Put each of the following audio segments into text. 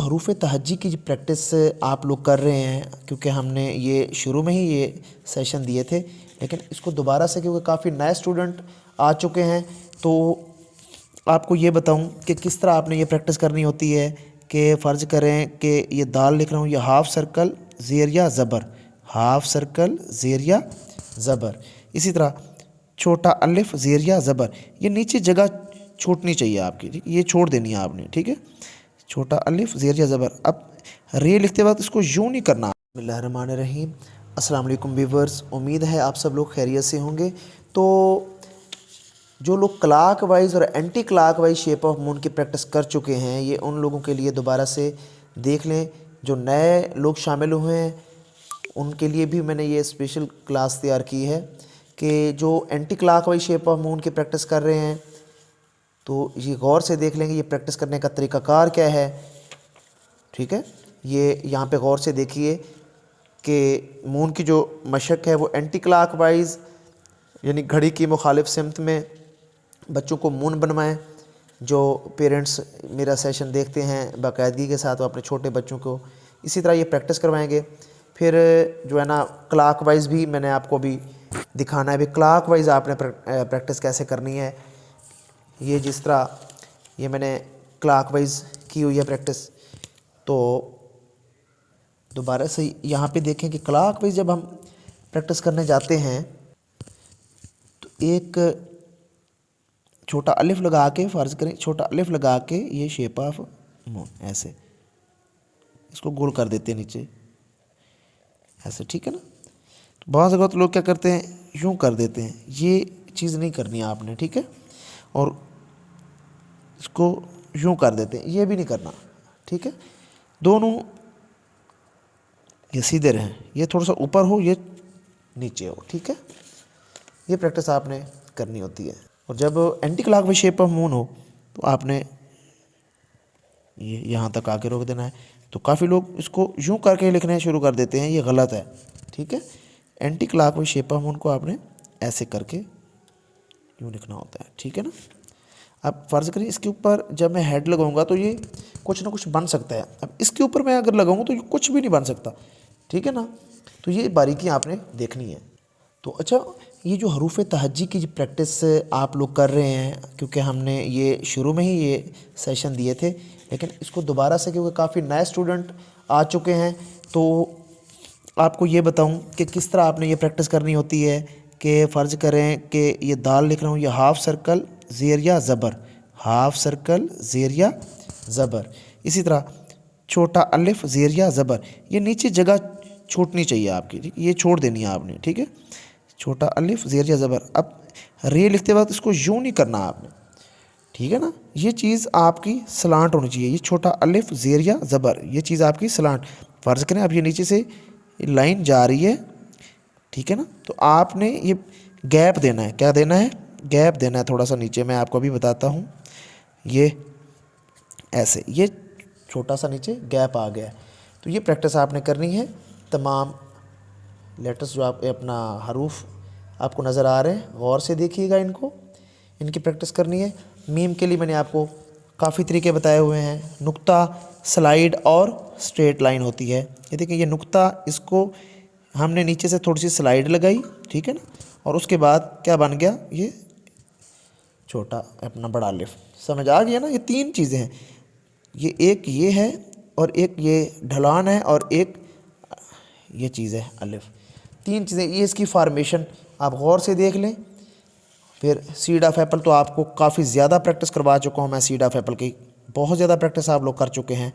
हरूफ तहज्जी की प्रैक्टिस आप लोग कर रहे हैं, क्योंकि हमने ये शुरू में ही ये सेशन दिए थे, लेकिन इसको दोबारा से क्योंकि काफ़ी नए स्टूडेंट आ चुके हैं, तो आपको ये बताऊं कि किस तरह आपने ये प्रैक्टिस करनी होती है। कि फ़र्ज़ करें कि ये दाल लिख रहा हूँ, ये हाफ सर्कल ज़ेर या ज़बर, हाफ सर्कल ज़ेर या ज़बर। इसी तरह छोटा अलिफ ज़ेर या ज़बर, ये नीचे जगह छूटनी चाहिए आपकी, ठीक, ये छोड़ देनी है आपने, ठीक है। छोटा अलिफ ज़ेर या ज़बर। अब रे लिखते वक्त इसको यूँ नहीं करना। बिस्मिल्लाहिर्रहमानिर्रहीम। अस्सलाम वालेकुम व्यूअर्स, उम्मीद है आप सब लोग खैरियत से होंगे। तो जो लोग क्लाक वाइज और anticlockwise shape of moon की प्रैक्टिस कर चुके हैं, ये उन लोगों के लिए दोबारा से देख लें। जो नए लोग शामिल हुए हैं उनके लिए भी मैंने ये स्पेशल क्लास तैयार की है कि जो anticlockwise shape of moon की प्रैक्टिस कर रहे हैं, तो ये गौर से देख लेंगे ये प्रैक्टिस करने का तरीक़ाकार क्या है, ठीक है। ये यहाँ पे गौर से देखिए कि मून की जो मशक है वो एंटी क्लाक वाइज, यानी घड़ी की मुखालिफ सिमत में बच्चों को मून बनवाएं। जो पेरेंट्स मेरा सेशन देखते हैं बाकायदगी के साथ, वो अपने छोटे बच्चों को इसी तरह ये प्रैक्टिस करवाएंगे। फिर जो है ना क्लाक वाइज भी मैंने आपको भी दिखाना है, भी क्लाक वाइज आपने प्रैक्टिस कैसे करनी है। ये जिस तरह ये मैंने क्लाक वाइज की हुई है प्रैक्टिस, तो दोबारा से यहाँ पे देखें कि क्लाक वाइज जब हम प्रैक्टिस करने जाते हैं तो एक छोटा अलिफ लगा के, फ़र्ज़ करें छोटा अलिफ लगा के ये शेप ऑफ मून ऐसे इसको गोल कर देते हैं नीचे ऐसे, ठीक है ना। तो बहुत वक्त लोग क्या करते हैं, यूँ कर देते हैं, ये चीज़ नहीं करनी है आपने, ठीक है। और इसको यूँ कर देते हैं, ये भी नहीं करना, ठीक है। दोनों ये सीधे रहें, ये थोड़ा सा ऊपर हो, ये नीचे हो, ठीक है। ये प्रैक्टिस आपने करनी होती है। और जब anti clock wise shape of moon हो तो आपने ये यहाँ तक आके रोक देना है। तो काफ़ी लोग इसको यूँ करके लिखने शुरू कर देते हैं, ये गलत है, ठीक है। Anti clock wise shape of moon को आपने ऐसे करके यूँ लिखना होता है, ठीक है ना। अब फ़र्ज़ करिए इसके ऊपर जब मैं हेड लगाऊंगा तो ये कुछ ना कुछ बन सकता है। अब इसके ऊपर मैं अगर लगाऊंगा तो ये कुछ भी नहीं बन सकता, ठीक है ना। तो ये बारीकी आपने देखनी है। तो अच्छा, ये जो हरूफ तहज्जी की प्रैक्टिस आप लोग कर रहे हैं, क्योंकि हमने ये शुरू में ही ये सेशन दिए थे, लेकिन इसको दोबारा से क्योंकि काफ़ी नए स्टूडेंट आ चुके हैं, तो आपको ये बताऊं कि किस तरह आपने ये प्रैक्टिस करनी होती है। कि फ़र्ज़ करें कि ये दाल लिख रहा हूँ, ये हाफ सर्कल ज़ेर या ज़बर, हाफ सर्कल ज़ेर या ज़बर। इसी तरह छोटा अलिफ ज़ेर या ज़बर, ये नीचे जगह छूटनी चाहिए आपकी, ठीक, ये छोड़ देनी है आपने, ठीक है। छोटा अलिफ ज़ेर या ज़बर। अब रे लिखते वक्त इसको यूँ नहीं करना आपने, ठीक है ना। ये चीज़ आपकी सलांट होनी चाहिए, ये छोटा अलिफ ज़ेर या ज़बर, ये चीज़ आपकी सलांट। फ़र्ज़ करें अब ये नीचे से लाइन जा रही है, ठीक है ना। तो आपने ये गैप देना है, क्या देना है, गैप देना है थोड़ा सा नीचे। मैं आपको अभी बताता हूँ, ये ऐसे, ये छोटा सा नीचे गैप आ गया है। तो ये प्रैक्टिस आपने करनी है। तमाम लेटर्स जो आप अपना हरूफ आपको नज़र आ रहे हैं, गौर से देखिएगा इनको, इनकी प्रैक्टिस करनी है। मीम के लिए मैंने आपको काफ़ी तरीके बताए हुए हैं। नुक्ता, स्लाइड और स्ट्रेट लाइन होती है। ये देखिए, ये नुक्ता, इसको हमने नीचे से थोड़ी सी स्लाइड लगाई, ठीक है ना, और उसके बाद क्या बन गया, ये छोटा अपना बड़ा अलिफ। समझ आ गया ना। ये तीन चीज़ें हैं, ये एक ये है और एक ये ढलान है और एक ये चीज़ है अलिफ। तीन चीज़ें, ये इसकी फार्मेशन आप गौर से देख लें। फिर सीड ऑफ एप्पल तो आपको काफ़ी ज़्यादा प्रैक्टिस करवा चुका हूँ मैं, सीड ऑफ एप्पल की बहुत ज़्यादा प्रैक्टिस आप लोग कर चुके हैं।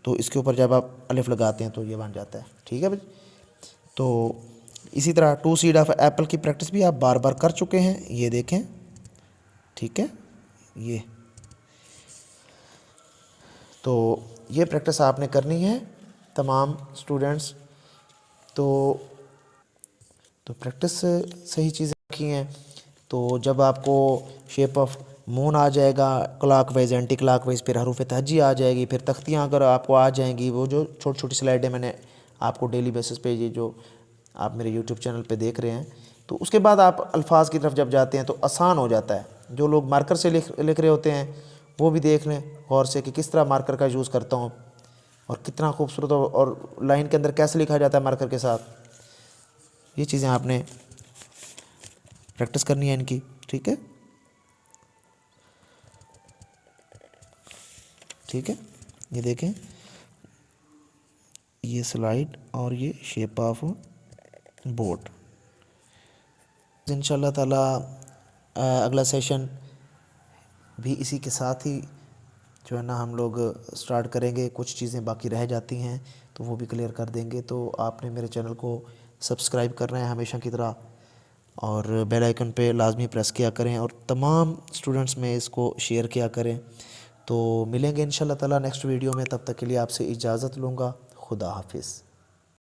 तो इसके ऊपर जब आप अलिफ लगाते हैं तो ये बन जाता है, ठीक है भाई। तो इसी तरह टू सीड ऑफ एप्पल की प्रैक्टिस भी आप बार बार कर चुके हैं, ये देखें, ठीक है। ये तो ये प्रैक्टिस आपने करनी है तमाम स्टूडेंट्स। तो प्रैक्टिस सही चीज़ें रखी हैं। तो जब आपको शेप ऑफ मून आ जाएगा, clock wise, anti clock wise, फिर हरूफ तहज्जी आ जाएगी, फिर तख्तियाँ अगर आपको आ जाएंगी, वो जो छोटी छोटी स्लाइडें मैंने आपको डेली बेसिस पे, ये जो आप मेरे यूट्यूब चैनल पे देख रहे हैं, तो उसके बाद आप अल्फाज की तरफ जब जाते हैं तो आसान हो जाता है। जो लोग मार्कर से लिख रहे होते हैं वो भी देख लें गौर से कि किस तरह मार्कर का यूज़ करता हूँ। और कितना खूबसूरत और लाइन के अंदर कैसे लिखा जाता है मार्कर के साथ, ये चीज़ें आपने प्रैक्टिस करनी है इनकी, ठीक है। ठीक है, ये देखें, ये स्लाइड और ये शेप ऑफ बोर्ड। इंशाल्लाह ताला अगला सेशन भी इसी के साथ ही जो है ना हम लोग स्टार्ट करेंगे। कुछ चीज़ें बाकी रह जाती हैं तो वो भी क्लियर कर देंगे। तो आपने मेरे चैनल को सब्सक्राइब करना है हमेशा की तरह, और बेल आइकन पे लाजमी प्रेस किया करें, और तमाम स्टूडेंट्स में इसको शेयर किया करें। तो मिलेंगे इंशाल्लाह ताला नेक्स्ट वीडियो में, तब तक के लिए आपसे इजाज़त लूँगा। खुदा हाफिज़।